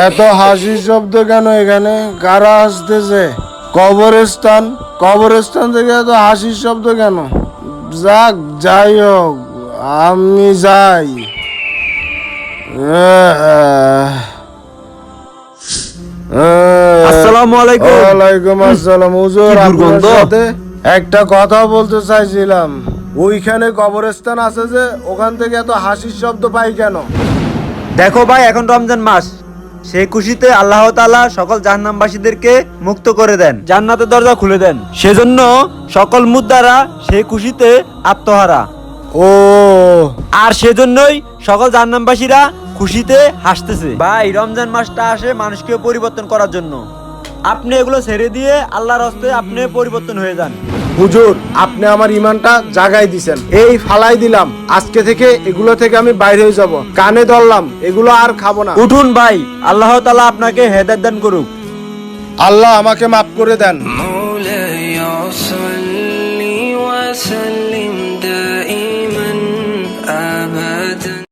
এত হাসির শব্দ কেন এখানে? কারা হাসতেছে? কবরস্থান, কবরস্থান থেকে এত হাসির শব্দ কেন? যাক, যাই হোক, আমি যাই। আসসালামু আলাইকুম। ওয়ালাইকুম আসসালাম। হুজুর, কি আপনার দুর্গন্ধ। সাথে একটা কথা বলতে চাইছিলাম। ওইখানে কবরস্থান আছে যে, ওখান থেকে এত হাসির শব্দ পাই কেন? দেখো ভাই, এখন রমজান মাস, সেই খুশিতে আল্লাহ তাআলা সকল জাহান্নামবাসীদেরকে মুক্ত করে দেন, জান্নাতের দরজা খুলে দেন। সেজন্য সকল মুদ্দারা সেই খুশিতে আত্মহারা, ও, আর সেজন্যই সকল জাহান্নামবাসীরা খুশিতে হাসতেছে। ভাই, রমজান মাসটা আসে মানুষকে পরিবর্তন করার জন্য। আপনি এগুলো ছেড়ে দিয়ে আল্লাহর হস্তে আপনি পরিবর্তন হয়ে যান। হুজুর, আপনি আমার ইমানটা জাগাই দিছেন। এই ফালাই দিলাম, আজকে থেকে এগুলো থেকে আমি বাইরে হয়ে যাব। কানে ধরলাম, এগুলো আর খাবো না। উঠুন ভাই, আল্লাহ তাআলা আপনাকে হেদায়েত দান করুক। আল্লাহ আমাকে মাফ করে দেন। مولاي صل وسلم